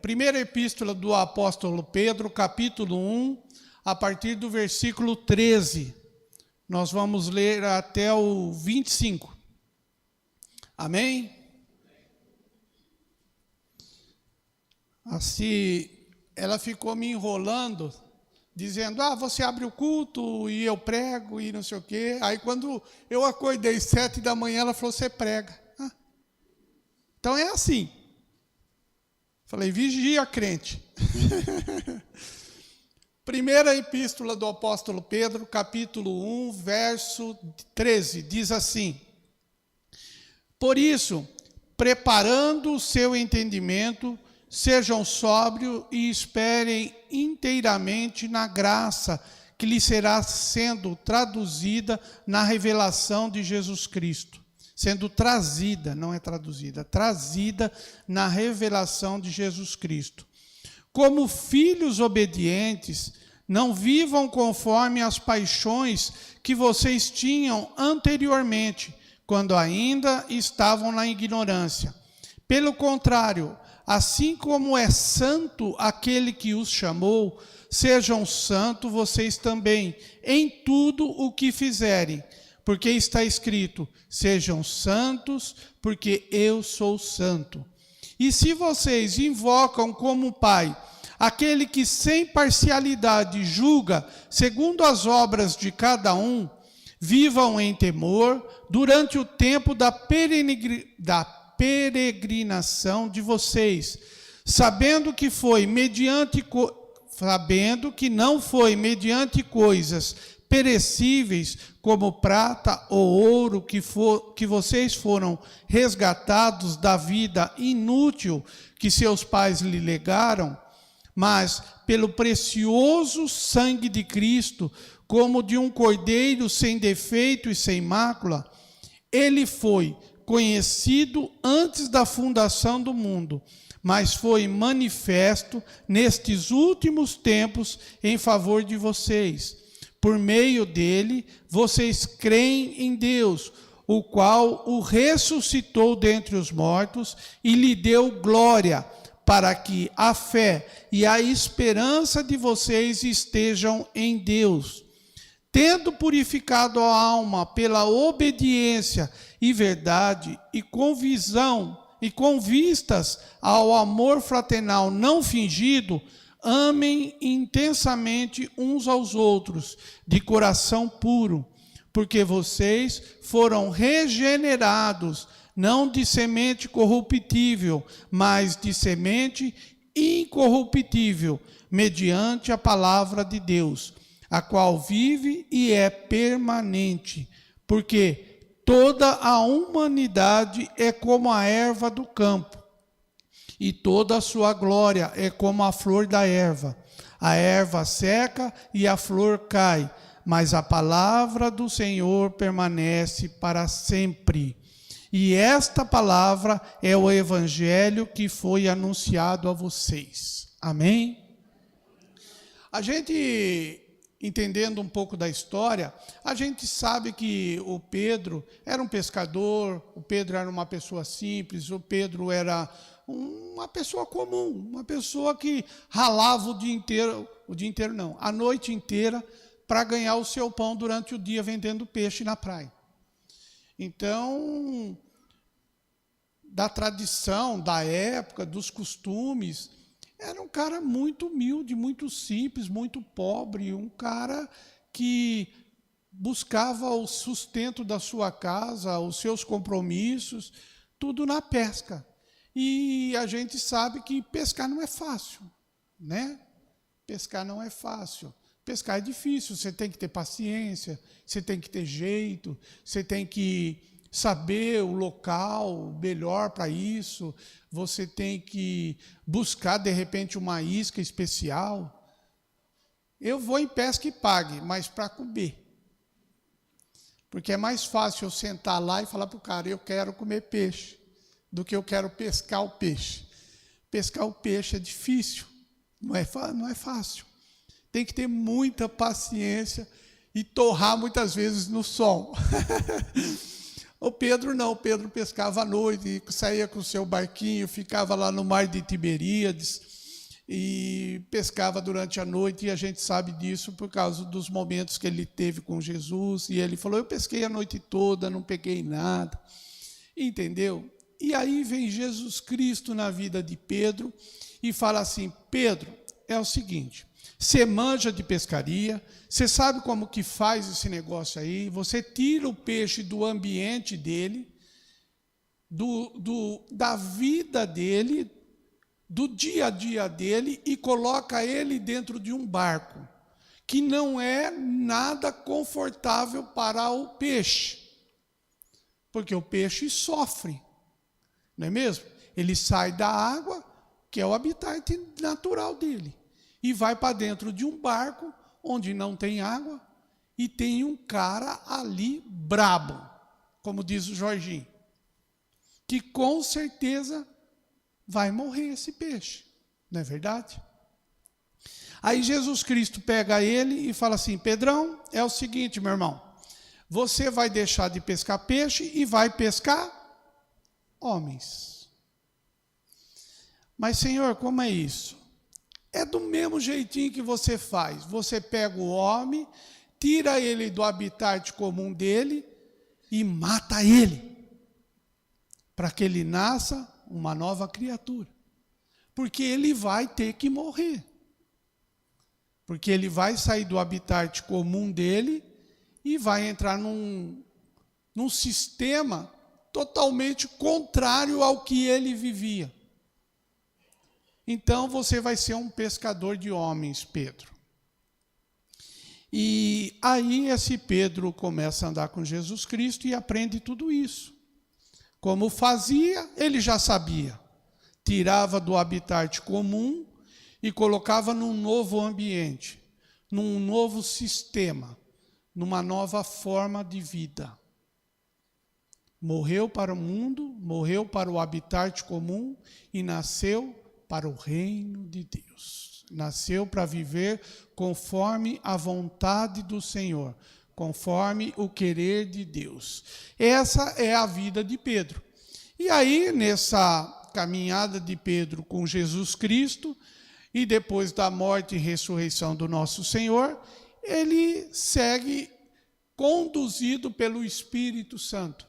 Primeira epístola do apóstolo Pedro, capítulo 1, a partir do versículo 13. Nós vamos ler até o 25. Amém? Assim, ela ficou me enrolando, dizendo, você abre o culto e eu prego e não sei o quê. Aí quando eu acordei 7 da manhã, ela falou, você prega. Então é assim. Falei, vigia, crente. Primeira epístola do apóstolo Pedro, capítulo 1, verso 13, diz assim: por isso, preparando o seu entendimento, sejam sóbrios e esperem inteiramente na graça que lhe será sendo traduzida na revelação de Jesus Cristo. Sendo trazida, não é traduzida, trazida na revelação de Jesus Cristo. Como filhos obedientes, não vivam conforme as paixões que vocês tinham anteriormente, quando ainda estavam na ignorância. Pelo contrário, assim como é santo aquele que os chamou, sejam santos vocês também, em tudo o que fizerem. Porque está escrito, sejam santos, porque eu sou santo. E se vocês invocam como Pai, aquele que sem parcialidade julga, segundo as obras de cada um, vivam em temor, durante o tempo da peregrinação de vocês, sabendo que não foi mediante coisas perecíveis, como prata ou ouro, que vocês foram resgatados da vida inútil que seus pais lhe legaram, mas pelo precioso sangue de Cristo, como de um cordeiro sem defeito e sem mácula. Ele foi conhecido antes da fundação do mundo, mas foi manifesto nestes últimos tempos em favor de vocês. Por meio dele, vocês creem em Deus, o qual o ressuscitou dentre os mortos e lhe deu glória, para que a fé e a esperança de vocês estejam em Deus. Tendo purificado a alma pela obediência e verdade, e com vistas ao amor fraternal não fingido, amem intensamente uns aos outros, de coração puro, porque vocês foram regenerados, não de semente corruptível, mas de semente incorruptível, mediante a palavra de Deus, a qual vive e é permanente, porque toda a humanidade é como a erva do campo, e toda a sua glória é como a flor da erva. A erva seca e a flor cai, mas a palavra do Senhor permanece para sempre. E esta palavra é o evangelho que foi anunciado a vocês. Amém? A gente, entendendo um pouco da história, a gente sabe que o Pedro era um pescador, o Pedro era uma pessoa simples, o Pedro era uma pessoa comum, uma pessoa que ralava a noite inteira para ganhar o seu pão durante o dia vendendo peixe na praia. Então, da tradição, da época, dos costumes, era um cara muito humilde, muito simples, muito pobre, um cara que buscava o sustento da sua casa, os seus compromissos, tudo na pesca. E a gente sabe que pescar não é fácil, né? Pescar não é fácil. Pescar é difícil, você tem que ter paciência, você tem que ter jeito, você tem que saber o local melhor para isso, você tem que buscar, de repente, uma isca especial. Eu vou em pesca e pague, mas para comer. Porque é mais fácil eu sentar lá e falar para o cara, eu quero comer peixe, do que eu quero pescar o peixe. Pescar o peixe é difícil, não é fácil. Tem que ter muita paciência e torrar muitas vezes no sol. O Pedro não, o Pedro pescava à noite, saía com o seu barquinho, ficava lá no mar de Tiberíades, e pescava durante a noite, e a gente sabe disso por causa dos momentos que ele teve com Jesus, e ele falou, eu pesquei a noite toda, não peguei nada, entendeu? E aí vem Jesus Cristo na vida de Pedro, e fala assim, Pedro, é o seguinte, você manja de pescaria, você sabe como que faz esse negócio aí, você tira o peixe do ambiente dele, da vida dele, do dia a dia dele e coloca ele dentro de um barco, que não é nada confortável para o peixe, porque o peixe sofre, não é mesmo? Ele sai da água, que é o habitat natural dele, e vai para dentro de um barco, onde não tem água, e tem um cara ali brabo, como diz o Jorginho, que com certeza vai morrer esse peixe, não é verdade? Aí Jesus Cristo pega ele e fala assim, Pedrão, é o seguinte, meu irmão, você vai deixar de pescar peixe e vai pescar homens. Mas, Senhor, como é isso? É do mesmo jeitinho que você faz, você pega o homem, tira ele do habitat comum dele e mata ele, para que ele nasça uma nova criatura, porque ele vai ter que morrer, porque ele vai sair do habitat comum dele e vai entrar num sistema totalmente contrário ao que ele vivia. Então você vai ser um pescador de homens, Pedro. E aí esse Pedro começa a andar com Jesus Cristo e aprende tudo isso. Como fazia, ele já sabia. Tirava do habitat comum e colocava num novo ambiente, num novo sistema, numa nova forma de vida. Morreu para o mundo, morreu para o habitat comum e nasceu para o reino de Deus. Nasceu para viver conforme a vontade do Senhor, conforme o querer de Deus. Essa é a vida de Pedro. E aí, nessa caminhada de Pedro com Jesus Cristo, e depois da morte e ressurreição do nosso Senhor, ele segue conduzido pelo Espírito Santo.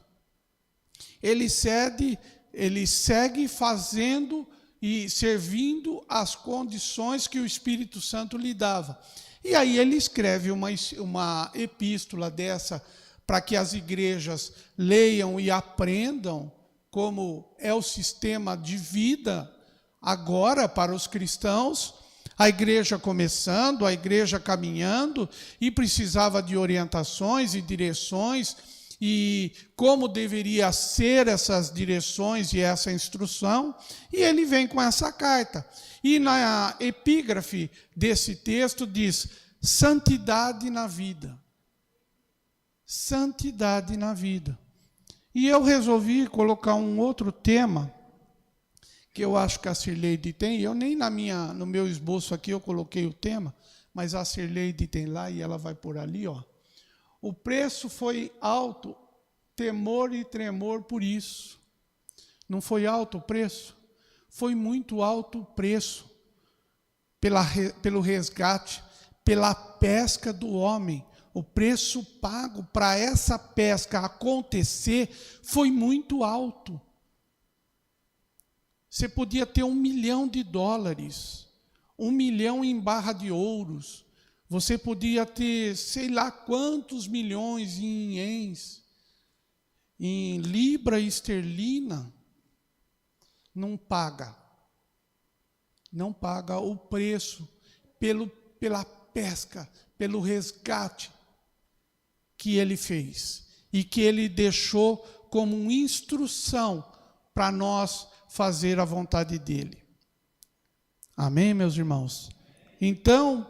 Ele segue fazendo e servindo as condições que o Espírito Santo lhe dava. E aí ele escreve uma epístola dessa para que as igrejas leiam e aprendam como é o sistema de vida agora para os cristãos, a igreja começando, a igreja caminhando, e precisava de orientações e direções, e como deveria ser essas direções e essa instrução, e ele vem com essa carta. E na epígrafe desse texto diz, santidade na vida. Santidade na vida. E eu resolvi colocar um outro tema, que eu acho que a Cirleide tem, eu nem no meu esboço aqui eu coloquei o tema, mas a Cirleide tem lá e ela vai por ali, ó. O preço foi alto, temor e tremor por isso. Não foi alto o preço? Foi muito alto o preço, pelo resgate, pela pesca do homem. O preço pago para essa pesca acontecer foi muito alto. Você podia ter $1 milhão, $1 milhão em barra de ouros. Você podia ter, sei lá quantos milhões em ienes, em libra esterlina. Não paga. Não paga o preço pela pesca, pelo resgate que ele fez e que ele deixou como uma instrução para nós fazer a vontade dele. Amém, meus irmãos? Então,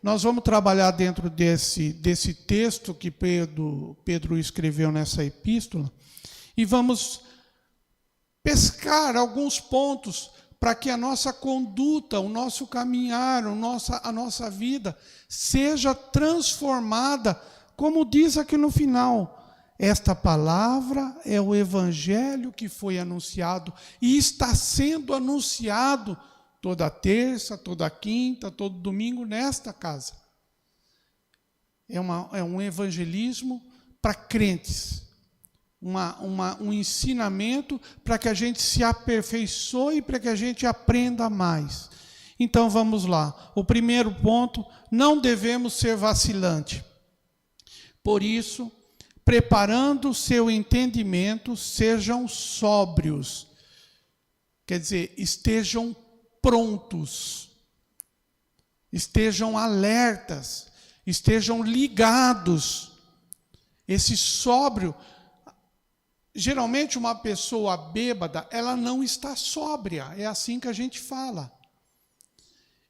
nós vamos trabalhar dentro desse texto que Pedro escreveu nessa epístola e vamos pescar alguns pontos para que a nossa conduta, o nosso caminhar, a nossa vida seja transformada, como diz aqui no final. Esta palavra é o evangelho que foi anunciado e está sendo anunciado toda terça, toda quinta, todo domingo nesta casa. É um evangelismo para crentes, um ensinamento para que a gente se aperfeiçoe, para que a gente aprenda mais. Então vamos lá. O primeiro ponto, não devemos ser vacilantes. Por isso, preparando o seu entendimento, sejam sóbrios. Quer dizer, estejam prontos, estejam alertas, estejam ligados. Esse sóbrio, geralmente uma pessoa bêbada, ela não está sóbria, é assim que a gente fala.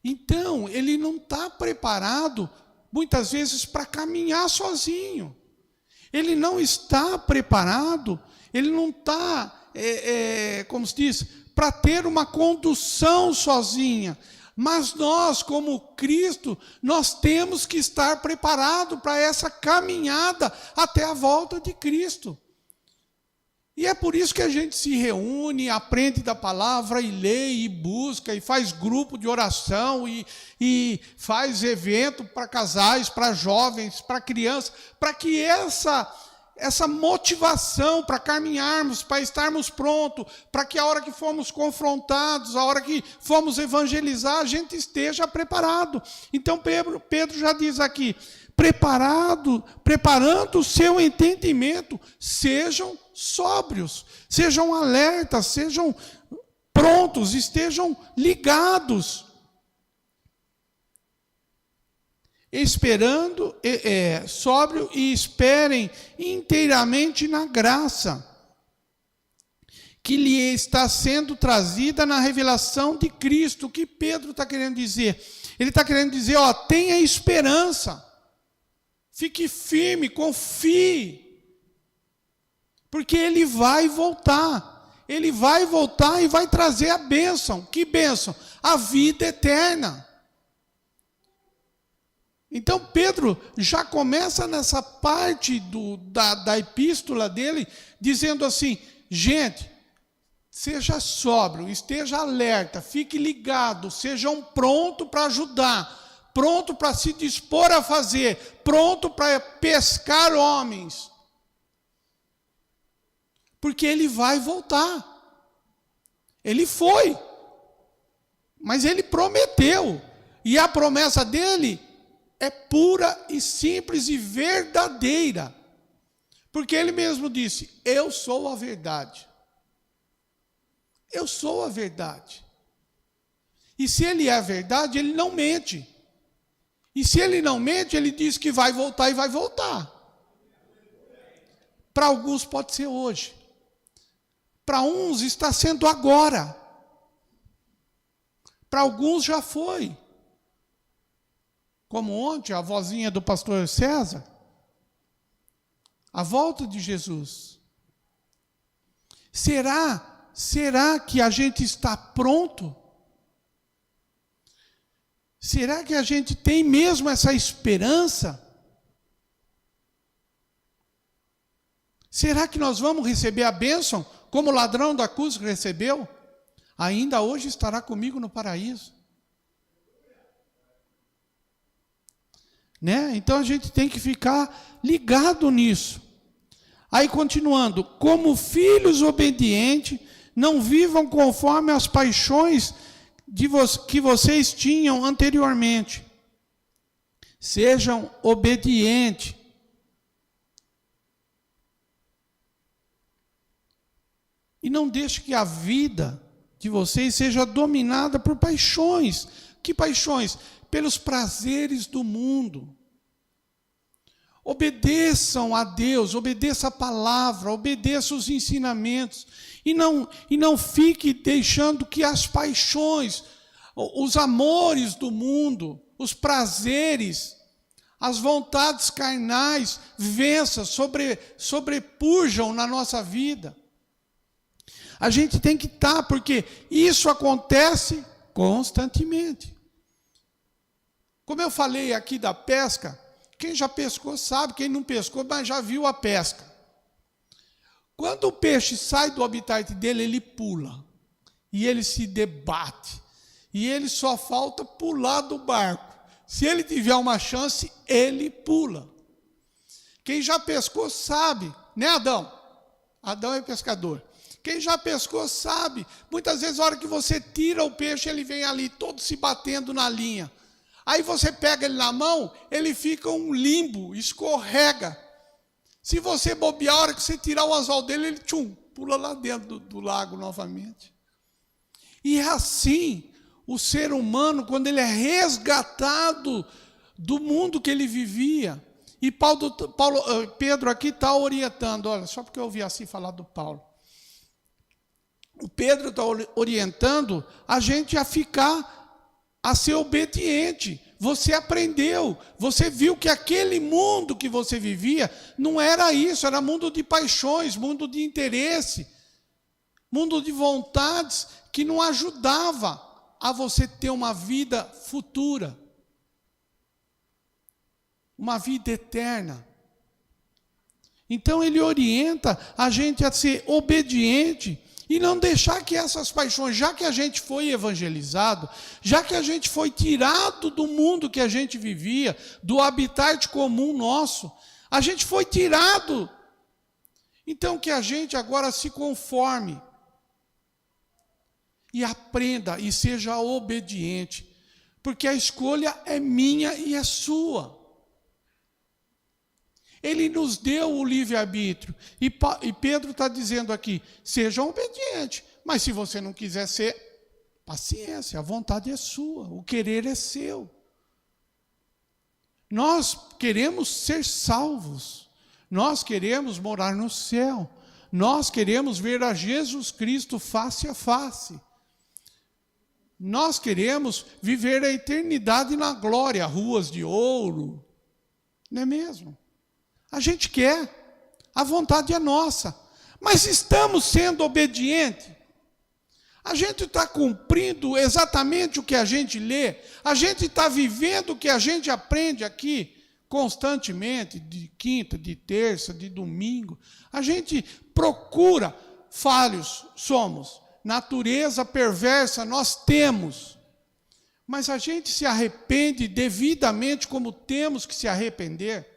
Então, ele não está preparado, muitas vezes, para caminhar sozinho. Ele não está preparado, ele não está, como se diz, para ter uma condução sozinha. Mas nós, como Cristo, nós temos que estar preparados para essa caminhada até a volta de Cristo. E é por isso que a gente se reúne, aprende da palavra, e lê, e busca, e faz grupo de oração, e faz evento para casais, para jovens, para crianças, para que essa motivação para caminharmos, para estarmos prontos, para que a hora que formos confrontados, a hora que formos evangelizar, a gente esteja preparado. Então Pedro já diz aqui, preparando o seu entendimento, sejam sóbrios, sejam alertas, sejam prontos, estejam ligados. Esperando, sóbrio, e esperem inteiramente na graça que lhe está sendo trazida na revelação de Cristo. O que Pedro está querendo dizer? Ele está querendo dizer, tenha esperança, fique firme, confie, porque ele vai voltar e vai trazer a bênção. Que bênção? A vida eterna. Então Pedro já começa nessa parte da epístola dele, dizendo assim, gente, seja sóbrio, esteja alerta, fique ligado, sejam prontos para ajudar, pronto para se dispor a fazer, pronto para pescar homens. Porque ele vai voltar. Ele foi. Mas ele prometeu. E a promessa dele é pura e simples e verdadeira. Porque ele mesmo disse, eu sou a verdade. Eu sou a verdade. E se ele é a verdade, ele não mente. E se ele não mente, ele diz que vai voltar e vai voltar. Para alguns pode ser hoje. Para uns está sendo agora. Para alguns já foi. Como ontem, a vozinha do pastor César. A volta de Jesus. Será que a gente está pronto? Será que a gente tem mesmo essa esperança? Será que nós vamos receber a bênção como o ladrão da cruz recebeu? Ainda hoje estará comigo no paraíso. Né? Então a gente tem que ficar ligado nisso. Aí continuando, como filhos obedientes, não vivam conforme as paixões que vocês tinham anteriormente. Sejam obedientes. E não deixe que a vida de vocês seja dominada por paixões. Que paixões? Pelos prazeres do mundo. Obedeçam a Deus, obedeça a palavra, obedeça os ensinamentos. E não fique deixando que as paixões, os amores do mundo, os prazeres, as vontades carnais vençam, sobrepujam na nossa vida. A gente tem que estar, porque isso acontece constantemente. Como eu falei aqui da pesca, quem já pescou sabe, quem não pescou, mas já viu a pesca. Quando o peixe sai do habitat dele, ele pula. E ele se debate. e ele só falta pular do barco. Se ele tiver uma chance, ele pula. Quem já pescou sabe, né, Adão? Adão é pescador. Quem já pescou sabe. Muitas vezes, a hora que você tira o peixe, ele vem ali todo se batendo na linha. Aí você pega ele na mão, ele fica um limbo, escorrega. Se você bobear, a hora que você tirar o anzol dele, ele pula lá dentro do lago novamente. E é assim o ser humano, quando ele é resgatado do mundo que ele vivia. E Pedro aqui está orientando, olha, só porque eu ouvi assim falar do Paulo. O Pedro está orientando a gente a ser obediente. Você aprendeu, você viu que aquele mundo que você vivia não era isso, era mundo de paixões, mundo de interesse, mundo de vontades que não ajudava a você ter uma vida futura, uma vida eterna. Então ele orienta a gente a ser obediente e não deixar que essas paixões, já que a gente foi evangelizado, já que a gente foi tirado do mundo que a gente vivia, do habitat comum nosso, a gente foi tirado. Então que a gente agora se conforme e aprenda e seja obediente, porque a escolha é minha e é sua. Ele nos deu o livre-arbítrio. E Pedro está dizendo aqui, sejam obedientes. Mas se você não quiser ser, paciência, a vontade é sua, o querer é seu. Nós queremos ser salvos. Nós queremos morar no céu. Nós queremos ver a Jesus Cristo face a face. Nós queremos viver a eternidade na glória, ruas de ouro. Não é mesmo? A gente quer, a vontade é nossa, mas estamos sendo obedientes. A gente está cumprindo exatamente o que a gente lê, a gente está vivendo o que a gente aprende aqui constantemente, de quinta, de terça, de domingo. A gente procura, falhos somos, natureza perversa nós temos, mas a gente se arrepende devidamente como temos que se arrepender.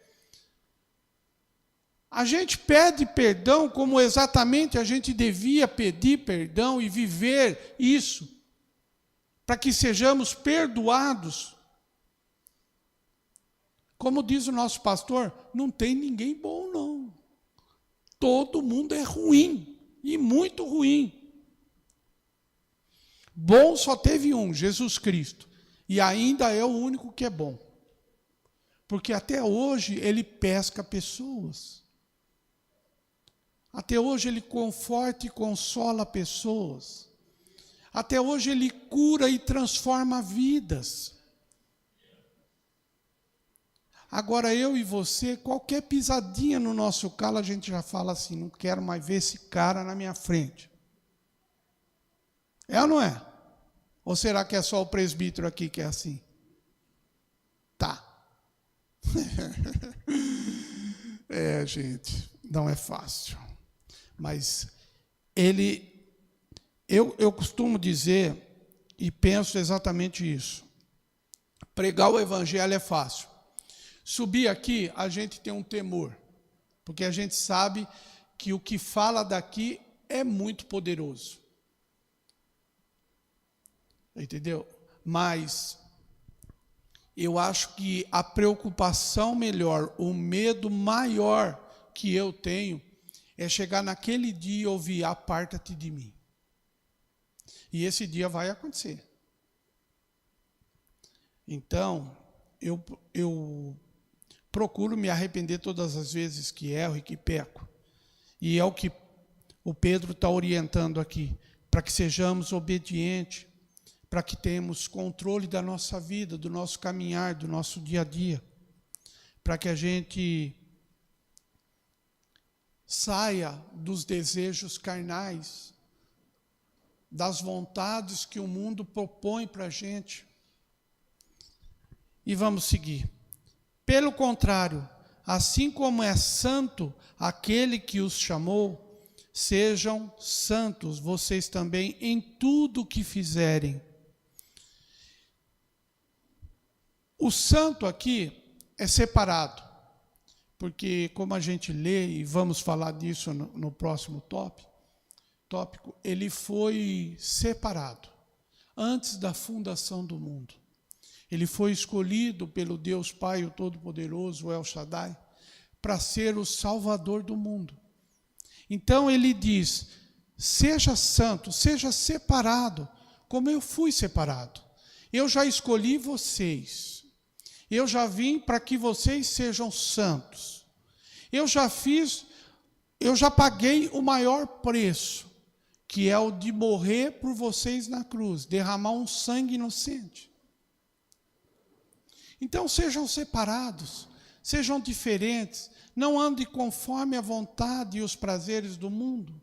A gente pede perdão como exatamente a gente devia pedir perdão e viver isso, para que sejamos perdoados. Como diz o nosso pastor, não tem ninguém bom não. Todo mundo é ruim, e muito ruim. Bom só teve um, Jesus Cristo, e ainda é o único que é bom. Porque até hoje ele pesca pessoas. Até hoje ele conforta e consola pessoas. Até hoje ele cura e transforma vidas. Agora eu e você, qualquer pisadinha no nosso calo, a gente já fala assim, não quero mais ver esse cara na minha frente. É ou não é? Ou será que é só o presbítero aqui que é assim? Tá. É, gente, não é fácil. Mas eu costumo dizer e penso exatamente isso. Pregar o evangelho é fácil. Subir aqui, a gente tem um temor, porque a gente sabe que o que fala daqui é muito poderoso. Entendeu? Mas eu acho que a preocupação melhor, o medo maior que eu tenho, é chegar naquele dia e ouvir, aparta-te de mim. E esse dia vai acontecer. Então, eu procuro me arrepender todas as vezes que erro e que peco. E é o que o Pedro está orientando aqui, para que sejamos obedientes, para que tenhamos controle da nossa vida, do nosso caminhar, do nosso dia a dia, para que a gente saia dos desejos carnais, das vontades que o mundo propõe para a gente. E vamos seguir. Pelo contrário, assim como é santo aquele que os chamou, sejam santos vocês também em tudo o que fizerem. O santo aqui é separado, porque como a gente lê, e vamos falar disso no próximo tópico, ele foi separado antes da fundação do mundo. Ele foi escolhido pelo Deus Pai, o Todo-Poderoso, o El Shaddai, para ser o Salvador do mundo. Então ele diz, seja santo, seja separado, como eu fui separado. Eu já escolhi vocês. Eu já vim para que vocês sejam santos. Eu já paguei o maior preço, que é o de morrer por vocês na cruz, derramar um sangue inocente. Então sejam separados, sejam diferentes, não andem conforme a vontade e os prazeres do mundo.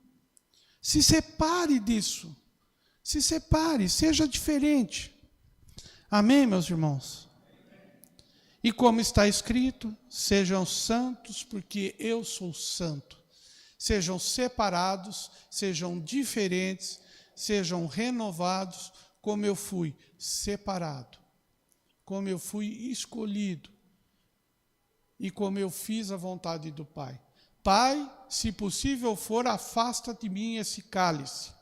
Se separe disso, se separe, seja diferente. Amém, meus irmãos? E como está escrito, sejam santos, porque eu sou santo. Sejam separados, sejam diferentes, sejam renovados, como eu fui separado, como eu fui escolhido e como eu fiz a vontade do Pai. Pai, se possível for, afasta de mim esse cálice,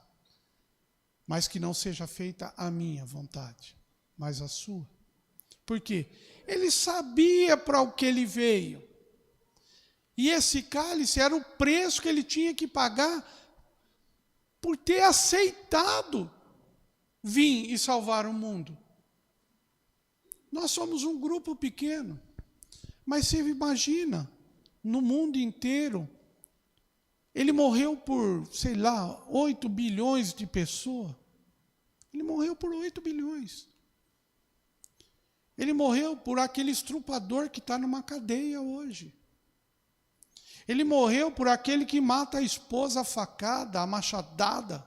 mas que não seja feita a minha vontade, mas a sua. Por quê? Ele sabia para o que ele veio. E esse cálice era o preço que ele tinha que pagar por ter aceitado vir e salvar o mundo. Nós somos um grupo pequeno, mas você imagina, no mundo inteiro, ele morreu por, 8 bilhões de pessoas. Ele morreu por 8 bilhões. Ele morreu por aquele estrupador que está numa cadeia hoje. Ele morreu por aquele que mata a esposa a facada, a machadada.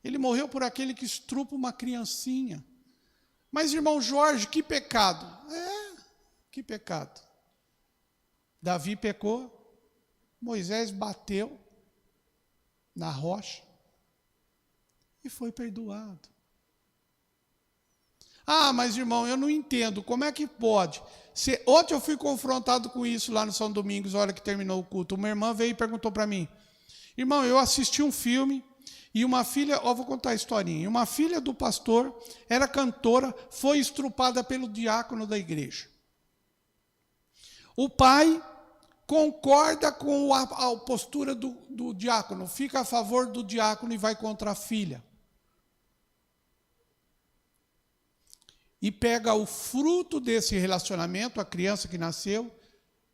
Ele morreu por aquele que estrupa uma criancinha. Mas, irmão Jorge, que pecado? Que pecado. Davi pecou, Moisés bateu na rocha e foi perdoado. Ah, mas irmão, eu não entendo, como é que pode? Ontem eu fui confrontado com isso lá no São Domingos, na hora que terminou o culto. Uma irmã veio e perguntou para mim, irmão, eu assisti um filme e uma filha, vou contar a historinha, uma filha do pastor, era cantora, foi estrupada pelo diácono da igreja. O pai concorda com a postura do diácono, fica a favor do diácono e vai contra a filha. E pega o fruto desse relacionamento, a criança que nasceu,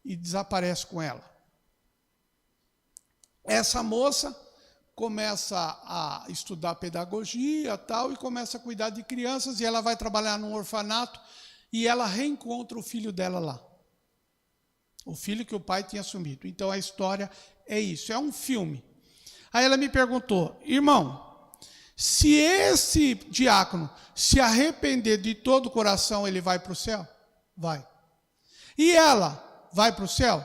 e desaparece com ela. Essa moça começa a estudar pedagogia tal, e começa a cuidar de crianças, e ela vai trabalhar num orfanato, e ela reencontra o filho dela lá. O filho que o pai tinha sumido. Então a história é isso, é um filme. Aí ela me perguntou, irmão, se esse diácono se arrepender de todo o coração, ele vai para o céu? Vai. E ela vai para o céu?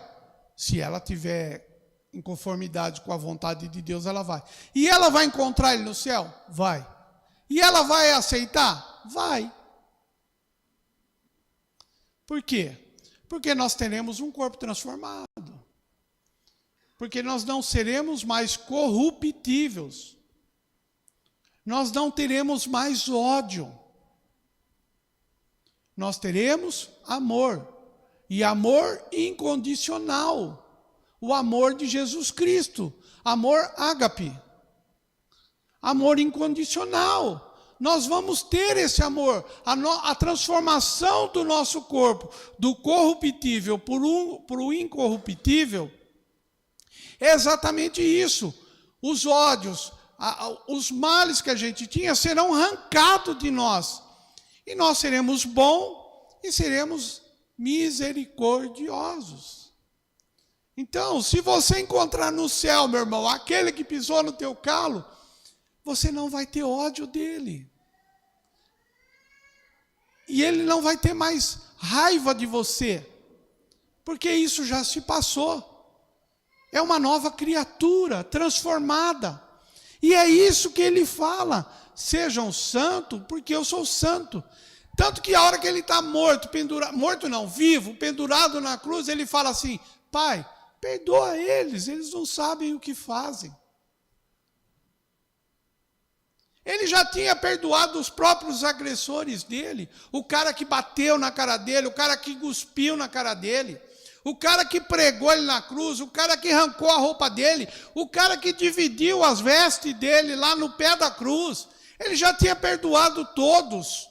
Se ela tiver em conformidade com a vontade de Deus, ela vai. E ela vai encontrar ele no céu? Vai. E ela vai aceitar? Vai. Por quê? Porque nós teremos um corpo transformado. Porque nós não seremos mais corruptíveis. Nós não teremos mais ódio. Nós teremos amor. E amor incondicional. O amor de Jesus Cristo. Amor ágape. Amor incondicional. Nós vamos ter esse amor. A transformação do nosso corpo, do corruptível para o incorruptível, é exatamente isso. Os ódios, os males que a gente tinha serão arrancados de nós. E nós seremos bons e seremos misericordiosos. Então, se você encontrar no céu, meu irmão, aquele que pisou no teu calo, você não vai ter ódio dele. E ele não vai ter mais raiva de você. Porque isso já se passou. É uma nova criatura, transformada. E é isso que ele fala. Sejam santos, porque eu sou santo. Tanto que a hora que ele está morto, morto não, vivo, pendurado na cruz, ele fala assim: Pai, perdoa eles não sabem o que fazem. Ele já tinha perdoado os próprios agressores dele, o cara que bateu na cara dele, o cara que cuspiu na cara dele, o cara que pregou ele na cruz, o cara que arrancou a roupa dele, o cara que dividiu as vestes dele lá no pé da cruz. Ele já tinha perdoado todos.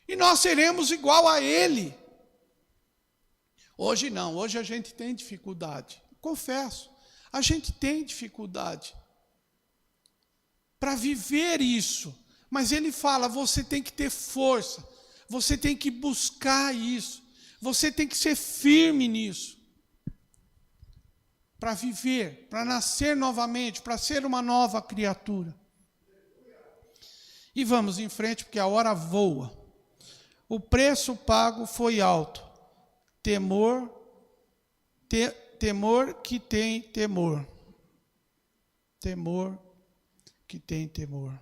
E nós seremos igual a ele. Hoje não, hoje a gente tem dificuldade. Confesso, a gente tem dificuldade para viver isso. Mas ele fala, você tem que ter força, você tem que buscar isso, você tem que ser firme nisso. Para viver, para nascer novamente, para ser uma nova criatura. E vamos em frente, porque a hora voa. O preço pago foi alto. Temor que tem temor. Temor que tem temor.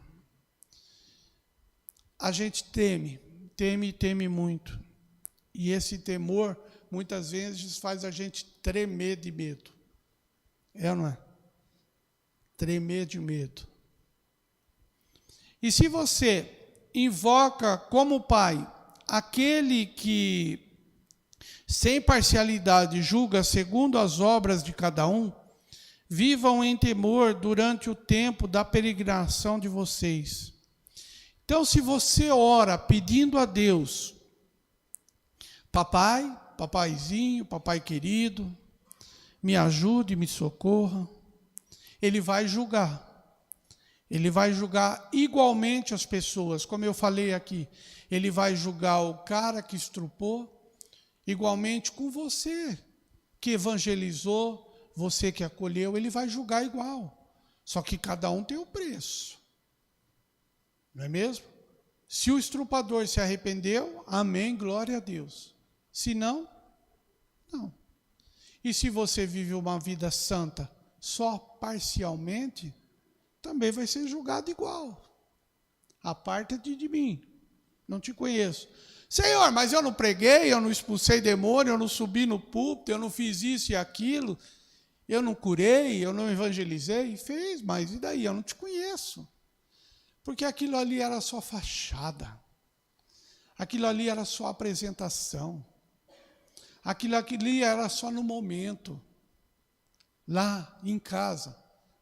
A gente teme muito. E esse temor, muitas vezes, faz a gente tremer de medo. É ou não é? Tremer de medo. E se você invoca como Pai aquele que, sem parcialidade, julga segundo as obras de cada um, vivam em temor durante o tempo da peregrinação de vocês. Então, se você ora pedindo a Deus, papai, papaizinho, papai querido, me ajude, me socorra, Ele vai julgar. Ele vai julgar igualmente as pessoas, como eu falei aqui. Ele vai julgar o cara que estrupou, igualmente com você, que evangelizou, você que acolheu, ele vai julgar igual. Só que cada um tem o preço. Não é mesmo? Se o estrupador se arrependeu, amém, glória a Deus. Se não, não. E se você vive uma vida santa só parcialmente, também vai ser julgado igual. Aparta-te de mim, não te conheço. Senhor, mas eu não preguei, eu não expulsei demônio, eu não subi no púlpito, eu não fiz isso e aquilo, eu não curei, eu não evangelizei. Fez, mas e daí? Eu não te conheço. Porque aquilo ali era só fachada. Aquilo ali era só apresentação. Aquilo ali era só no momento. Lá em casa,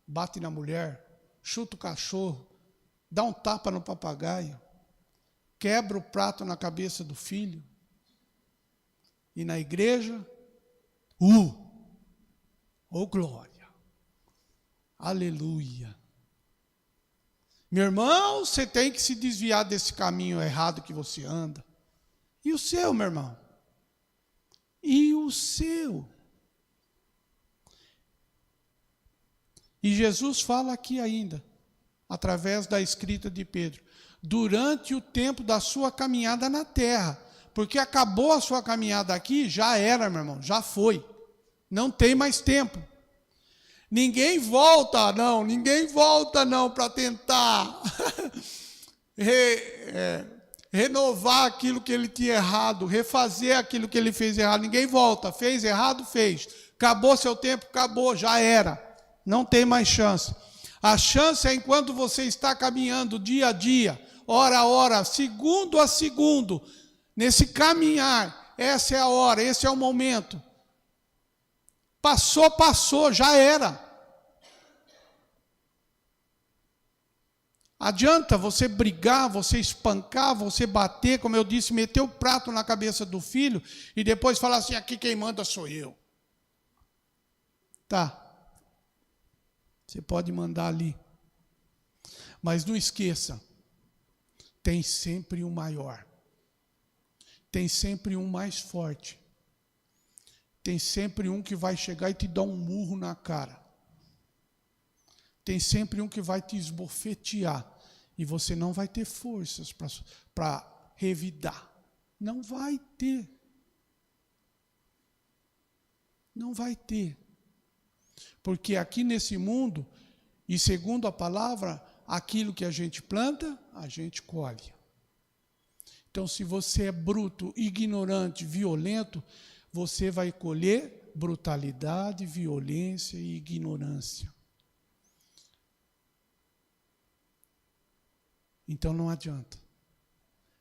bate na mulher, chuta o cachorro, dá um tapa no papagaio, quebra o prato na cabeça do filho. E na igreja, oh glória, aleluia. Meu irmão, você tem que se desviar desse caminho errado que você anda. E o seu, meu irmão? E o seu? E Jesus fala aqui ainda, através da escrita de Pedro, durante o tempo da sua caminhada na terra, porque acabou a sua caminhada aqui, já era, meu irmão, já foi, não tem mais tempo. Ninguém volta não para tentar renovar aquilo que ele tinha errado, refazer aquilo que ele fez errado. Ninguém volta, fez errado, fez. Acabou seu tempo, acabou, já era. Não tem mais chance. A chance é enquanto você está caminhando dia a dia, hora a hora, segundo a segundo, nesse caminhar, essa é a hora, esse é o momento. Passou, já era. Adianta você brigar, você espancar, você bater, como eu disse, meter o prato na cabeça do filho e depois falar assim, aqui quem manda sou eu. Tá. Você pode mandar ali. Mas não esqueça, tem sempre um maior. Tem sempre um mais forte. Tem sempre um que vai chegar e te dar um murro na cara. Tem sempre um que vai te esbofetear. E você não vai ter forças para revidar. Não vai ter. Não vai ter. Porque aqui nesse mundo, e segundo a palavra, aquilo que a gente planta, a gente colhe. Então, se você é bruto, ignorante, violento, você vai colher brutalidade, violência e ignorância. Então não adianta.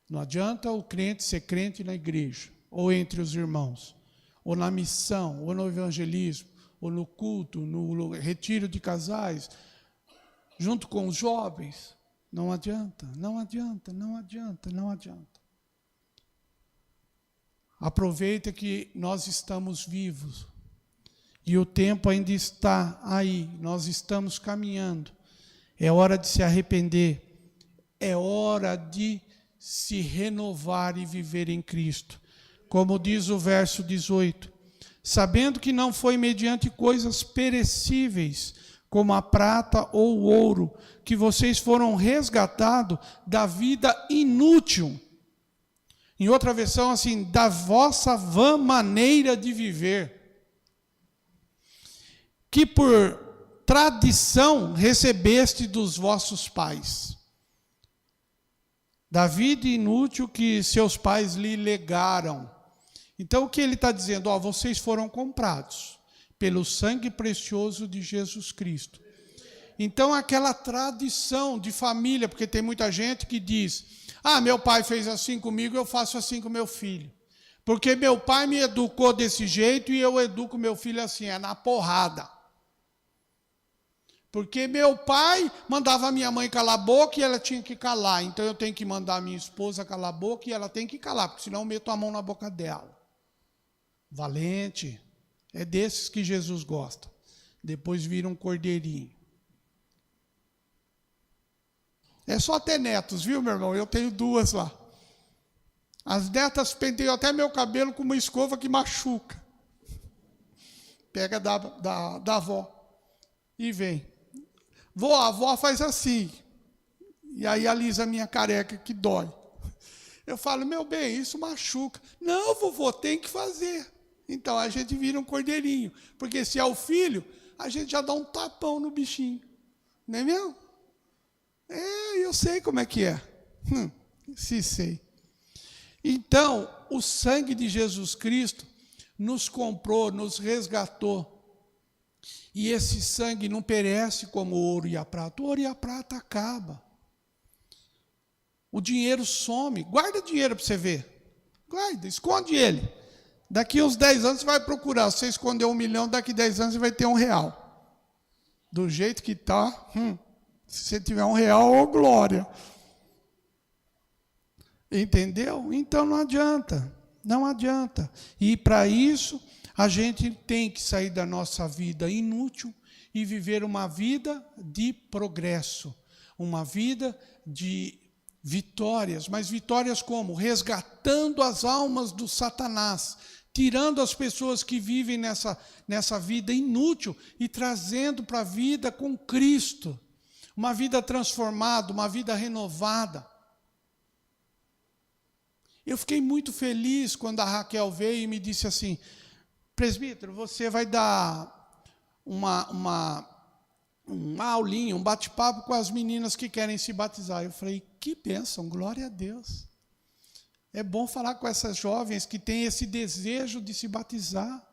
Não adianta o crente ser crente na igreja, ou entre os irmãos, ou na missão, ou no evangelismo, ou no culto, no retiro de casais, junto com os jovens. Não adianta, não adianta, não adianta, não adianta. Aproveita que nós estamos vivos e o tempo ainda está aí, nós estamos caminhando. É hora de se arrepender, é hora de se renovar e viver em Cristo. Como diz o verso 18, sabendo que não foi mediante coisas perecíveis, como a prata ou o ouro, que vocês foram resgatados da vida inútil. Em outra versão, assim, da vossa vã maneira de viver, que por tradição recebeste dos vossos pais, da vida inútil que seus pais lhe legaram. Então, o que ele está dizendo? Ó, vocês foram comprados pelo sangue precioso de Jesus Cristo. Então, aquela tradição de família, porque tem muita gente que diz, meu pai fez assim comigo, eu faço assim com meu filho. Porque meu pai me educou desse jeito e eu educo meu filho assim, é na porrada. Porque meu pai mandava a minha mãe calar a boca e ela tinha que calar. Então eu tenho que mandar a minha esposa calar a boca e ela tem que calar, porque senão eu meto a mão na boca dela. Valente. É desses que Jesus gosta. Depois vira um cordeirinho. É só ter netos, viu, meu irmão? Eu tenho 2 lá. As netas penteiam até meu cabelo com uma escova que machuca. Pega da avó e vem. A avó faz assim. E aí alisa a minha careca que dói. Eu falo, meu bem, isso machuca. Não, vovô, tem que fazer. Então a gente vira um cordeirinho. Porque se é o filho, a gente já dá um tapão no bichinho. Não é mesmo? Eu sei como é que é. Se sei. Então, o sangue de Jesus Cristo nos comprou, nos resgatou. E esse sangue não perece como o ouro e a prata. O ouro e a prata acabam. O dinheiro some. Guarda dinheiro para você ver. Guarda, esconde ele. Daqui uns 10 anos você vai procurar. Se você esconder 1 milhão, daqui 10 anos você vai ter R$1. Do jeito que está, se você tiver R$1, ô glória. Entendeu? Então não adianta. Não adianta. E para isso, a gente tem que sair da nossa vida inútil e viver uma vida de progresso. Uma vida de vitórias. Mas vitórias como? Resgatando as almas do Satanás. Tirando as pessoas que vivem nessa vida inútil e trazendo para a vida com Cristo. Uma vida transformada, uma vida renovada. Eu fiquei muito feliz quando a Raquel veio e me disse assim, presbítero, você vai dar uma aulinha, um bate-papo com as meninas que querem se batizar. Eu falei, que bênção, glória a Deus. É bom falar com essas jovens que têm esse desejo de se batizar.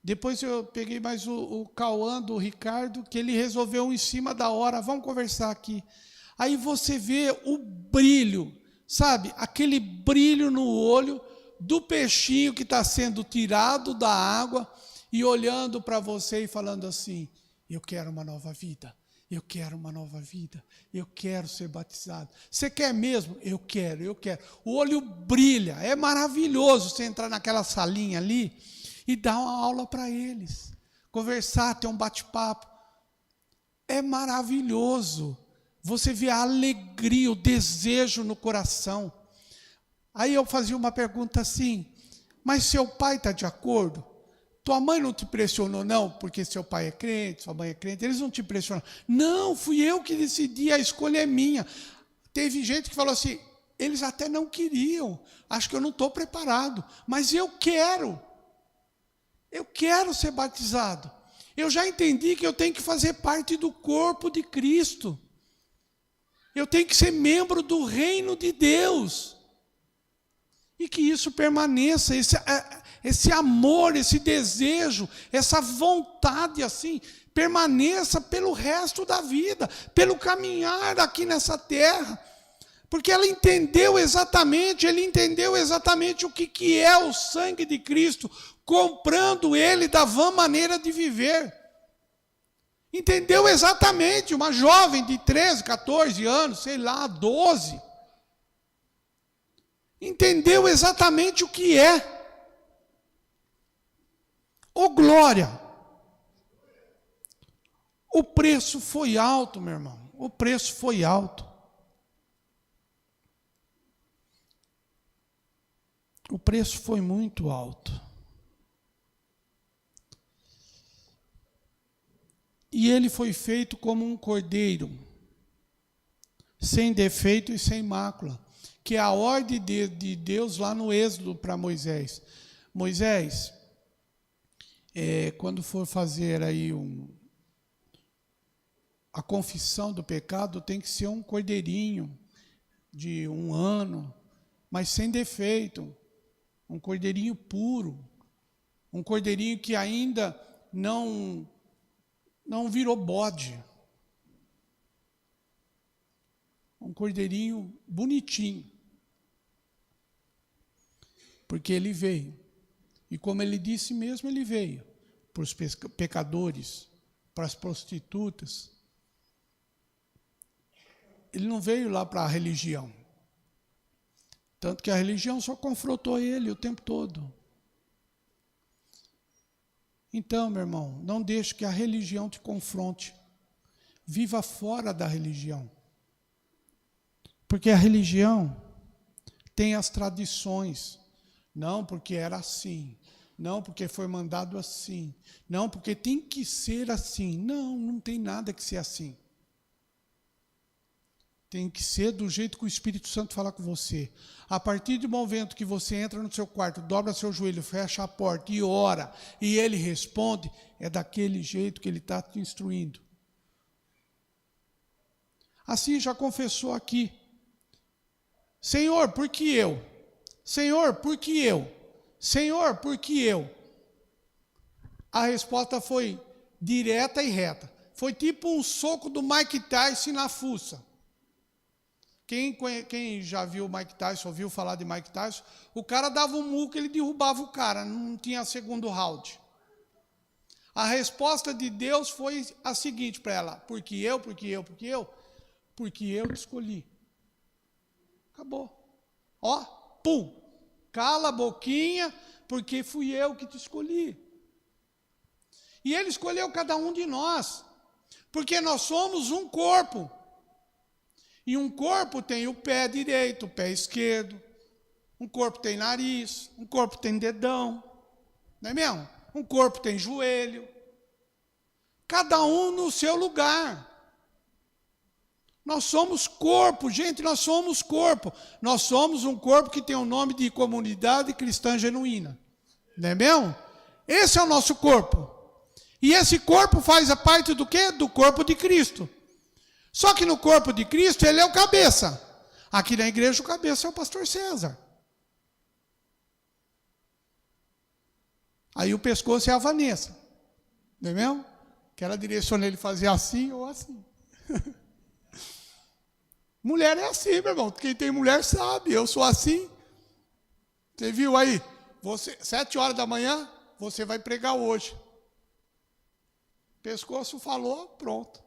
Depois eu peguei mais o Cauã do Ricardo, que ele resolveu em cima da hora, vamos conversar aqui. Aí você vê o brilho, sabe? Aquele brilho no olho do peixinho que está sendo tirado da água e olhando para você e falando assim, eu quero uma nova vida, eu quero uma nova vida, eu quero ser batizado. Você quer mesmo? Eu quero, eu quero. O olho brilha, é maravilhoso você entrar naquela salinha ali e dar uma aula para eles, conversar, ter um bate-papo. É maravilhoso. Você vê a alegria, o desejo no coração. Aí eu fazia uma pergunta assim, mas seu pai está de acordo? Tua mãe não te pressionou, não? Porque seu pai é crente, sua mãe é crente, eles não te pressionaram. Não, fui eu que decidi, a escolha é minha. Teve gente que falou assim, eles até não queriam, acho que eu não estou preparado, mas eu quero ser batizado. Eu já entendi que eu tenho que fazer parte do corpo de Cristo. Eu tenho que ser membro do reino de Deus. E que isso permaneça, esse amor, esse desejo, essa vontade assim, permaneça pelo resto da vida, pelo caminhar aqui nessa terra. Porque ele entendeu exatamente o que é o sangue de Cristo, comprando ele da vã maneira de viver. Entendeu exatamente, uma jovem de 13, 14 anos, sei lá, 12. Entendeu exatamente o que é. Ô glória! O preço foi alto, meu irmão. O preço foi alto. O preço foi muito alto. E ele foi feito como um cordeiro, sem defeito e sem mácula, que é a ordem de Deus lá no Êxodo para Moisés. Moisés, quando for fazer aí a confissão do pecado, tem que ser um cordeirinho de 1 ano, mas sem defeito, um cordeirinho puro, um cordeirinho que ainda não virou bode, um cordeirinho bonitinho, porque ele veio, e como ele disse mesmo, ele veio para os pecadores, para as prostitutas. Ele não veio lá para a religião, tanto que a religião só confrontou ele o tempo todo. Então, meu irmão, não deixe que a religião te confronte. Viva fora da religião. Porque a religião tem as tradições. Não porque era assim. Não porque foi mandado assim. Não porque tem que ser assim. Não, não tem nada que ser assim. Tem que ser do jeito que o Espírito Santo falar com você. A partir do momento que você entra no seu quarto, dobra seu joelho, fecha a porta e ora, e ele responde, é daquele jeito que ele está te instruindo. Assim já confessou aqui. Senhor, por que eu? Senhor, por que eu? Senhor, por que eu? A resposta foi direta e reta. Foi tipo um soco do Mike Tyson na fuça. Quem já viu o Mike Tyson, ouviu falar de Mike Tyson, o cara dava um muco, ele derrubava o cara, não tinha segundo round. A resposta de Deus foi a seguinte para ela: porque eu te escolhi. Acabou. Ó, pum, cala a boquinha, porque fui eu que te escolhi. E ele escolheu cada um de nós, porque nós somos um corpo. E um corpo tem o pé direito, o pé esquerdo. Um corpo tem nariz, um corpo tem dedão. Não é mesmo? Um corpo tem joelho. Cada um no seu lugar. Nós somos corpo, gente, nós somos corpo. Nós somos um corpo que tem o nome de Comunidade Cristã Genuína. Não é mesmo? Esse é o nosso corpo. E esse corpo faz a parte do quê? Do corpo de Cristo. Só que no corpo de Cristo, ele é o cabeça. Aqui na igreja, o cabeça é o pastor César. Aí o pescoço é a Vanessa. Não é mesmo? Que ela direciona ele fazer assim ou assim. Mulher é assim, meu irmão. Quem tem mulher sabe. Eu sou assim. Você viu aí? 7 horas da manhã, você vai pregar hoje. Pescoço falou, pronto.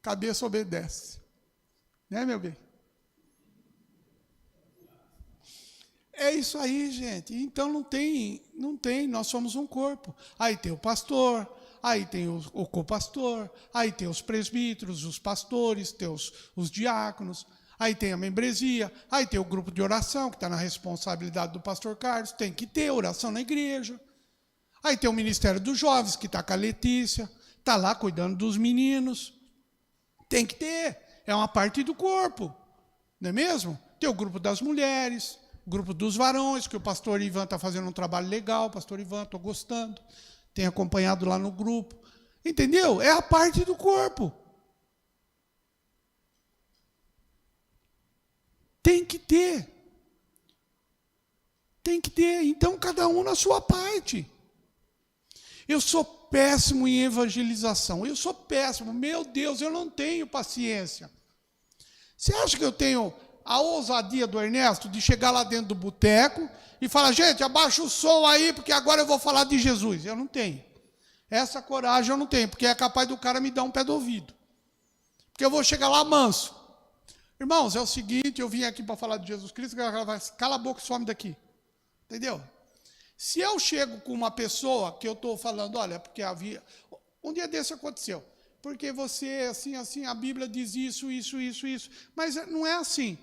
Cabeça obedece. Né, meu bem? É isso aí, gente. Então não tem, nós somos um corpo. Aí tem o pastor, aí tem o copastor, aí tem os presbíteros, os pastores, tem os diáconos, aí tem a membresia, aí tem o grupo de oração, que está na responsabilidade do pastor Carlos, tem que ter oração na igreja. Aí tem o Ministério dos Jovens, que está com a Letícia, está lá cuidando dos meninos. Tem que ter, é uma parte do corpo, não é mesmo? Tem o grupo das mulheres, o grupo dos varões, que o pastor Ivan está fazendo um trabalho legal, pastor Ivan, estou gostando, tem acompanhado lá no grupo, entendeu? É a parte do corpo. Tem que ter. Tem que ter. Então, cada um na sua parte. Eu sou péssimo em evangelização. Eu sou péssimo. Meu Deus, eu não tenho paciência. Você acha que eu tenho a ousadia do Ernesto de chegar lá dentro do boteco e falar, gente, abaixa o som aí, porque agora eu vou falar de Jesus? Eu não tenho. Essa coragem eu não tenho, porque é capaz do cara me dar um pé do ouvido. Porque eu vou chegar lá manso. Irmãos, é o seguinte, eu vim aqui para falar de Jesus Cristo, cala a boca e some daqui. Entendeu? Se eu chego com uma pessoa que eu estou falando, olha, porque havia... Um dia desse aconteceu. Porque você, assim, a Bíblia diz isso. Mas não é assim.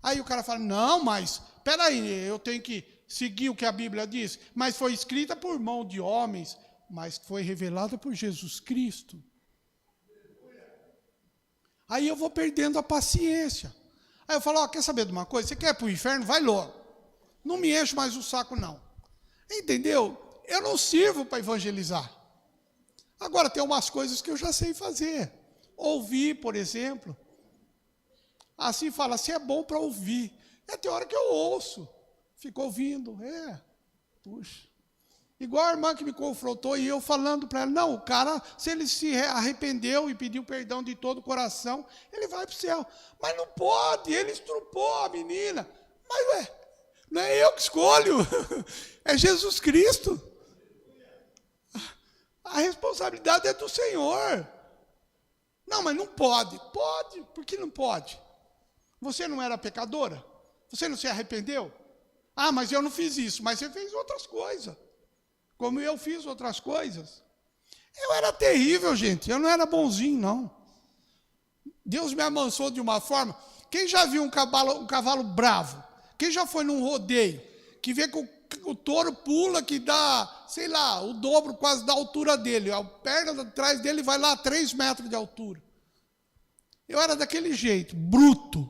Aí o cara fala, não, mas, peraí, eu tenho que seguir o que a Bíblia diz. Mas foi escrita por mão de homens, mas foi revelada por Jesus Cristo. Aí eu vou perdendo a paciência. Aí eu falo, ó, quer saber de uma coisa? Você quer ir para o inferno? Vai logo. Não me enche mais o saco, não. Entendeu? Eu não sirvo para evangelizar. Agora, tem umas coisas que eu já sei fazer. Ouvir, por exemplo. Assim fala, se é bom para ouvir. Tem hora que eu ouço. Fico ouvindo. Puxa. Igual a irmã que me confrontou e eu falando para ela, não, o cara, se ele se arrependeu e pediu perdão de todo o coração, ele vai para o céu. Mas não pode, ele estrupou a menina. Mas, não é eu que escolho, é Jesus Cristo. A responsabilidade é do Senhor. Não, mas não pode. Pode, por que não pode? Você não era pecadora? Você não se arrependeu? Ah, mas eu não fiz isso, mas você fez outras coisas. Como eu fiz outras coisas. Eu era terrível, gente, eu não era bonzinho, não. Deus me amansou de uma forma... Quem já viu um cavalo bravo? Quem já foi num rodeio? Que vê que o touro pula, que dá, sei lá, o dobro quase da altura dele. A perna atrás dele vai lá a 3 metros de altura. Eu era daquele jeito, bruto,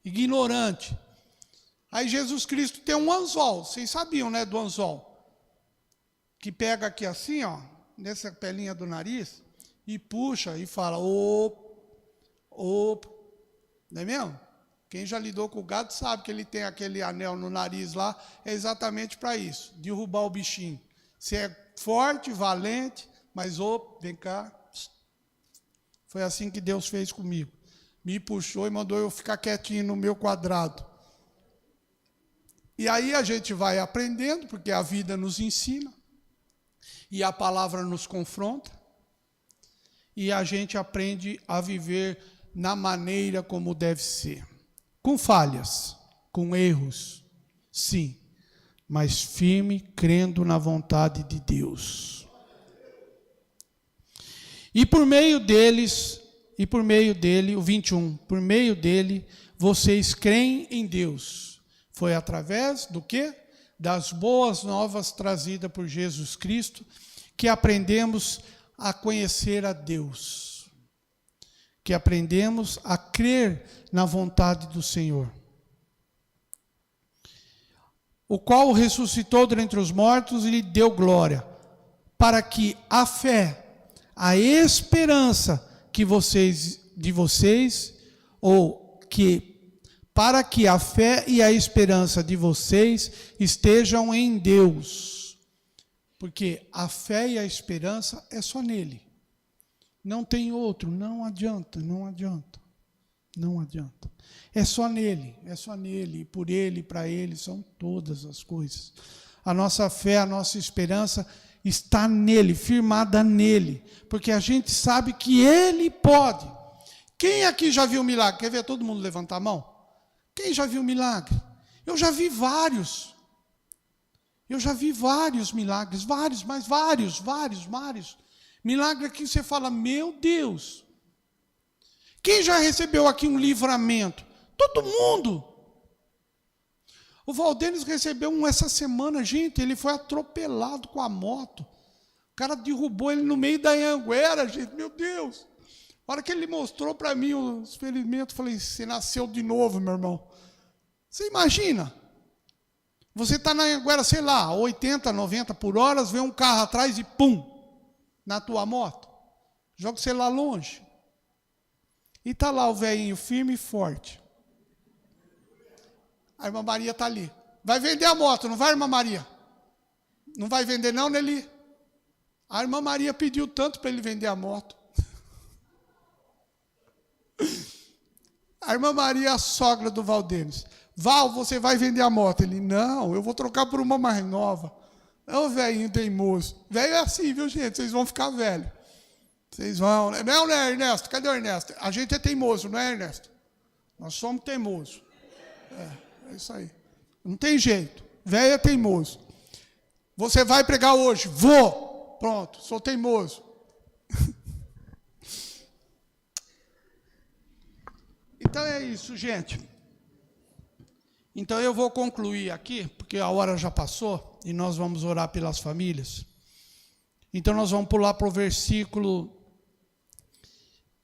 ignorante. Aí Jesus Cristo tem um anzol, vocês sabiam, né, do anzol? Que pega aqui assim, ó, nessa pelinha do nariz, e puxa e fala, não é mesmo? Quem já lidou com o gado sabe que ele tem aquele anel no nariz lá, é exatamente para isso, derrubar o bichinho. Você é forte, valente, mas vem cá. Foi assim que Deus fez comigo. Me puxou e mandou eu ficar quietinho no meu quadrado. E aí a gente vai aprendendo, porque a vida nos ensina, e a palavra nos confronta, e a gente aprende a viver na maneira como deve ser. Com falhas, com erros, sim, mas firme, crendo na vontade de Deus. E por meio dele, o 21, por meio dele, vocês creem em Deus. Foi através do quê? Das boas novas trazidas por Jesus Cristo, que aprendemos a conhecer a Deus. Que aprendemos a crer na vontade do Senhor. O qual ressuscitou dentre os mortos e lhe deu glória, para que a fé, a esperança para que a fé e a esperança de vocês estejam em Deus. Porque a fé e a esperança é só nele. Não tem outro, não adianta. É só nele, e por ele, para ele, são todas as coisas. A nossa fé, a nossa esperança está nele, firmada nele, porque a gente sabe que ele pode. Quem aqui já viu milagre? Quer ver todo mundo levantar a mão? Quem já viu milagre? Eu já vi vários. Milagres, vários. Milagre que você fala, meu Deus. Quem já recebeu aqui um livramento? Todo mundo. O Valdenis recebeu um essa semana, gente, ele foi atropelado com a moto. O cara derrubou ele no meio da Anhanguera, gente, meu Deus. A hora que ele mostrou para mim os ferimentos, eu falei, você nasceu de novo, meu irmão. Você imagina? Você está na Anhanguera, sei lá, 80, 90 por hora, vem um carro atrás e pum, na tua moto. Joga você lá longe. E está lá o velhinho firme e forte. A irmã Maria está ali. Vai vender a moto, não vai, irmã Maria? Não vai vender não, Nelly? A irmã Maria pediu tanto para ele vender a moto. A irmã Maria é a sogra do Valdenes. Val, você vai vender a moto? Ele, não, eu vou trocar por uma mais nova. É o velhinho teimoso. Velho é assim, viu, gente? Vocês vão ficar velho. Vocês vão... Não, né, Ernesto? Cadê o Ernesto? A gente é teimoso, não é, Ernesto? Nós somos teimosos. É isso aí. Não tem jeito. Velho é teimoso. Você vai pregar hoje? Vou. Pronto, sou teimoso. Então é isso, gente. Então eu vou concluir aqui, porque a hora já passou, e nós vamos orar pelas famílias. Então nós vamos pular para o versículo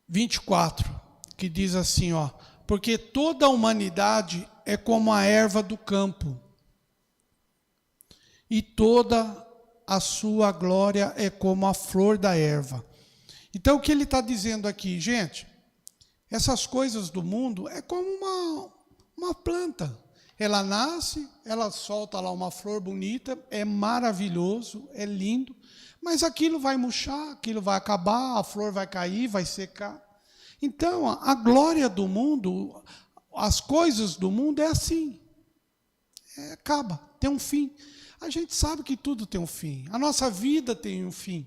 24, que diz assim, ó: porque toda a humanidade é como a erva do campo, e toda a sua glória é como a flor da erva. Então o que ele está dizendo aqui, gente? Essas coisas do mundo é como uma planta. Ela nasce, ela solta lá uma flor bonita, é maravilhoso, é lindo, mas aquilo vai murchar, aquilo vai acabar, a flor vai cair, vai secar. Então, a glória do mundo, as coisas do mundo é assim. Acaba, tem um fim. A gente sabe que tudo tem um fim. A nossa vida tem um fim.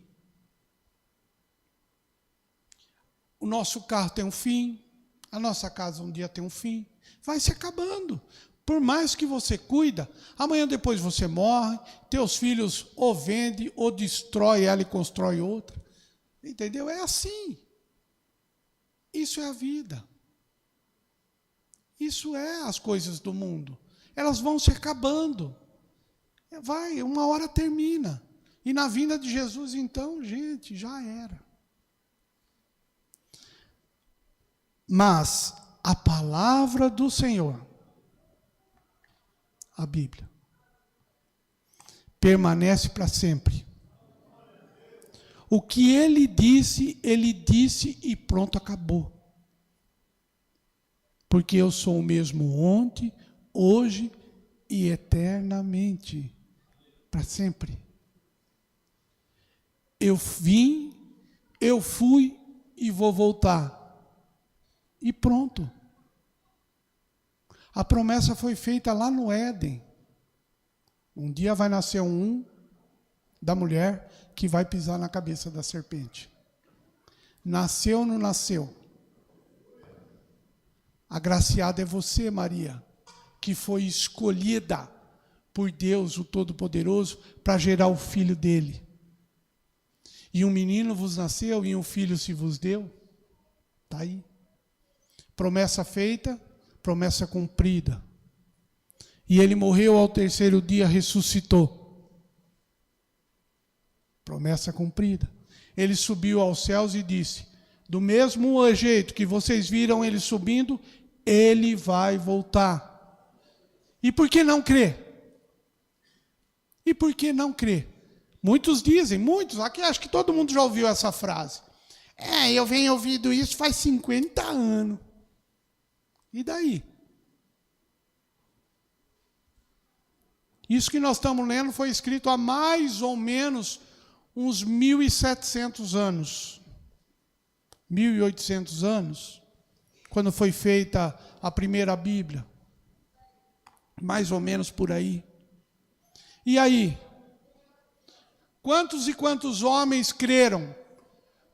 O nosso carro tem um fim, a nossa casa um dia tem um fim, vai se acabando. Por mais que você cuida, amanhã depois você morre, teus filhos ou vendem, ou destrói ela e constrói outra. Entendeu? É assim. Isso é a vida. Isso é as coisas do mundo. Elas vão se acabando. Vai, uma hora termina. E na vinda de Jesus, então, gente, já era. Mas a palavra do Senhor, a Bíblia, permanece para sempre. O que ele disse e pronto, acabou. Porque eu sou o mesmo ontem, hoje e eternamente, para sempre. Eu vim, eu fui e vou voltar. E pronto. A promessa foi feita lá no Éden. Um dia vai nascer um da mulher que vai pisar na cabeça da serpente. Nasceu ou não nasceu? Agraciada é você, Maria, que foi escolhida por Deus, o Todo-Poderoso, para gerar o filho dele. E um menino vos nasceu e um filho se vos deu. Está aí. Promessa feita, promessa cumprida. E ele morreu ao terceiro dia, ressuscitou. Promessa cumprida. Ele subiu aos céus e disse: do mesmo jeito que vocês viram ele subindo, ele vai voltar. E por que não crer? E por que não crer? Muitos dizem, aqui acho que todo mundo já ouviu essa frase. Eu venho ouvindo isso faz 50 anos. E daí? Isso que nós estamos lendo foi escrito há mais ou menos uns 1.700 anos. 1.800 anos, quando foi feita a primeira Bíblia. Mais ou menos por aí. E aí? Quantos e quantos homens creram?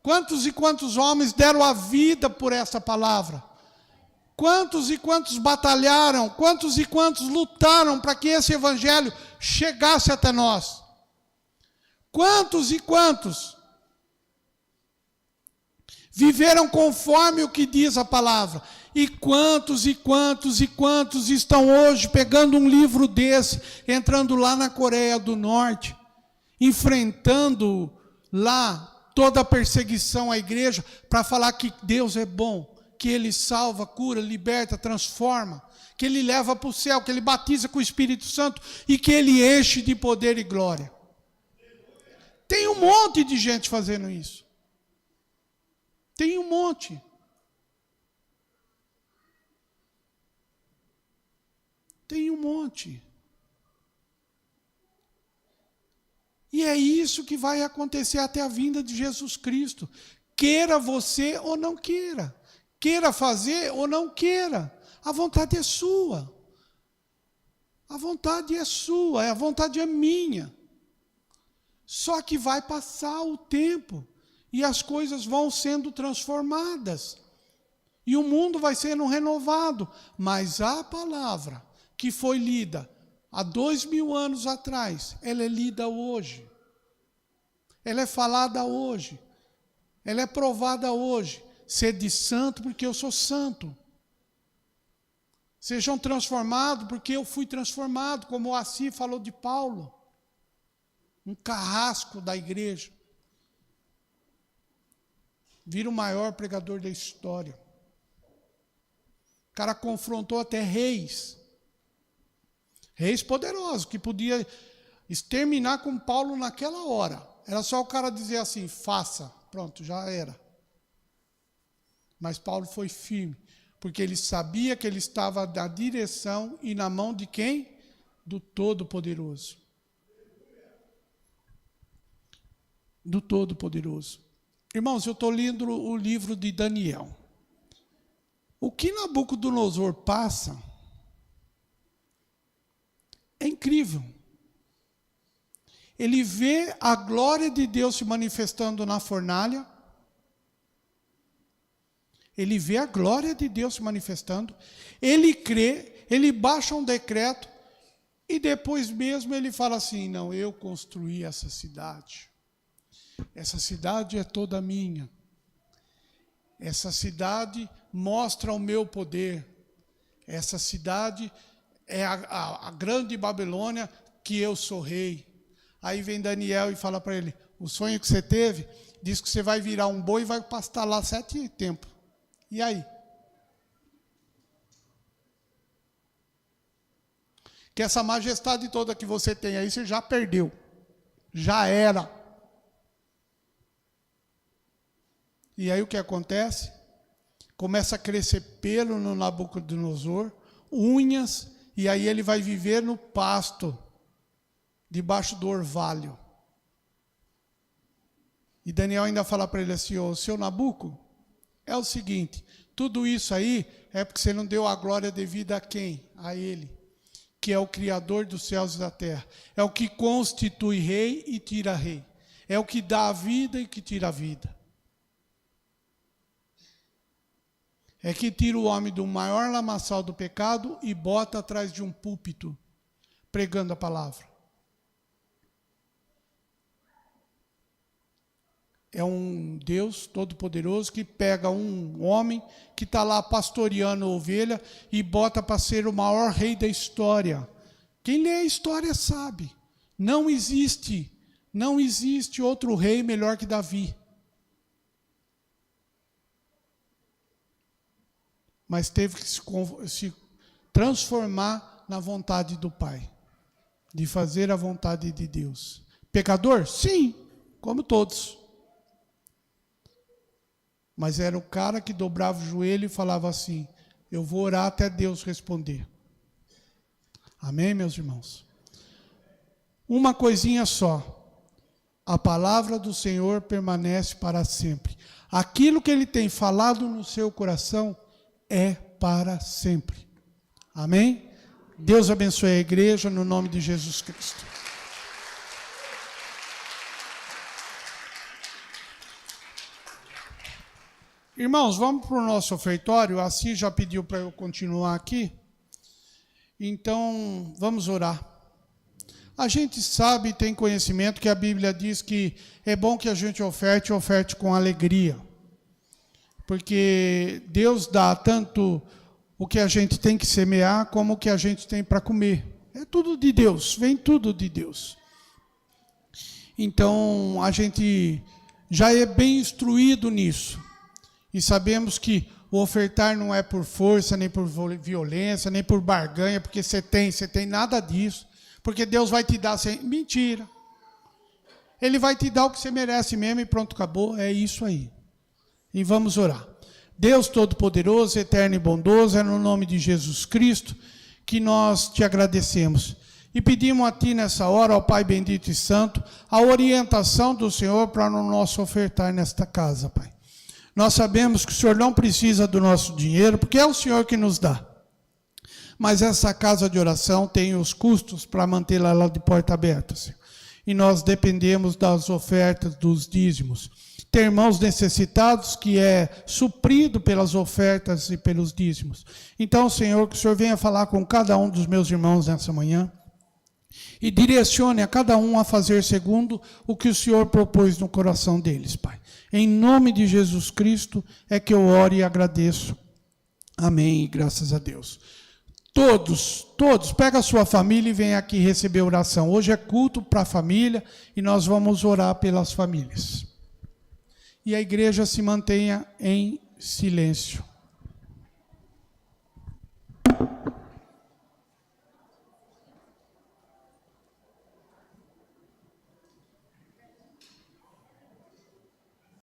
Quantos e quantos homens deram a vida por essa palavra? Quantos e quantos batalharam? Quantos e quantos lutaram para que esse evangelho chegasse até nós? Quantos e quantos viveram conforme o que diz a palavra? E quantos e quantos e quantos estão hoje pegando um livro desse, entrando lá na Coreia do Norte, enfrentando lá toda a perseguição à igreja, para falar que Deus é bom, que Ele salva, cura, liberta, transforma, que Ele leva para o céu, que Ele batiza com o Espírito Santo e que Ele enche de poder e glória. Tem um monte de gente fazendo isso. Tem um monte. Tem um monte. E é isso que vai acontecer até a vinda de Jesus Cristo. Queira você ou não queira. Queira fazer ou não queira. A vontade é sua. A vontade é sua, a vontade é minha. Só que vai passar o tempo e as coisas vão sendo transformadas. E o mundo vai sendo renovado. Mas a palavra que foi lida há 2000 anos atrás, ela é lida hoje. Ela é falada hoje. Ela é provada hoje. Sede santo porque eu sou santo. Sejam transformados porque eu fui transformado, como o Assi falou de Paulo. Um carrasco da igreja. Vira o maior pregador da história. O cara confrontou até reis. Reis poderosos, que podia exterminar com Paulo naquela hora. Era só o cara dizer assim, faça. Pronto, já era. Mas Paulo foi firme, porque ele sabia que ele estava na direção e na mão de quem? Do Todo-Poderoso. Do Todo-Poderoso. Irmãos, eu estou lendo o livro de Daniel. O que Nabucodonosor passa é incrível. Ele vê a glória de Deus se manifestando na fornalha. Ele vê a glória de Deus se manifestando. Ele crê, ele baixa um decreto e depois mesmo ele fala assim, não, eu construí essa cidade. Essa cidade é toda minha. Essa cidade mostra o meu poder. Essa cidade é a grande Babilônia que eu sou rei. Aí vem Daniel e fala para ele, o sonho que você teve, diz que você vai virar um boi e vai pastar lá 7 tempos. E aí? Que essa majestade toda que você tem aí, você já perdeu. Já era. E aí o que acontece? Começa a crescer pelo no Nabucodonosor, unhas, e aí ele vai viver no pasto, debaixo do orvalho. E Daniel ainda fala para ele assim, ô, seu Nabuco, é o seguinte, tudo isso aí é porque você não deu a glória devida a quem? A ele, que é o Criador dos céus e da terra. É o que constitui rei e tira rei. É o que dá a vida e que tira a vida. É que tira o homem do maior lamaçal do pecado e bota atrás de um púlpito, pregando a palavra. É um Deus todo-poderoso que pega um homem que está lá pastoreando a ovelha e bota para ser o maior rei da história. Quem lê a história sabe. Não existe outro rei melhor que Davi. Mas teve que se transformar na vontade do Pai. De fazer a vontade de Deus. Pecador? Sim, como todos. Mas era o cara que dobrava o joelho e falava assim, eu vou orar até Deus responder. Amém, meus irmãos? Uma coisinha só. A palavra do Senhor permanece para sempre. Aquilo que Ele tem falado no seu coração é para sempre. Amém? Deus abençoe a igreja no nome de Jesus Cristo. Irmãos, vamos para o nosso ofertório. A Assi já pediu para eu continuar aqui. Então, vamos orar. A gente sabe e tem conhecimento que a Bíblia diz que é bom que a gente oferte com alegria. Porque Deus dá tanto o que a gente tem que semear, como o que a gente tem para comer. É tudo de Deus, vem tudo de Deus. Então, a gente já é bem instruído nisso. E sabemos que o ofertar não é por força, nem por violência, nem por barganha, porque você tem nada disso. Porque Deus vai te dar sem... Mentira. Ele vai te dar o que você merece mesmo e pronto, acabou. É isso aí. E vamos orar. Deus Todo-Poderoso, Eterno e Bondoso, é no nome de Jesus Cristo que nós te agradecemos. E pedimos a Ti nessa hora, ó Pai bendito e santo, a orientação do Senhor para o nosso ofertar nesta casa, Pai. Nós sabemos que o Senhor não precisa do nosso dinheiro, porque é o Senhor que nos dá. Mas essa casa de oração tem os custos para mantê-la lá de porta aberta, Senhor. E nós dependemos das ofertas, dos dízimos. Tem irmãos necessitados que é suprido pelas ofertas e pelos dízimos. Então, Senhor, que o Senhor venha falar com cada um dos meus irmãos nessa manhã e direcione a cada um a fazer segundo o que o Senhor propôs no coração deles, Pai. Em nome de Jesus Cristo é que eu oro e agradeço. Amém, graças a Deus. Todos, pega a sua família e vem aqui receber oração. Hoje é culto para a família e nós vamos orar pelas famílias. E a igreja se mantenha em silêncio.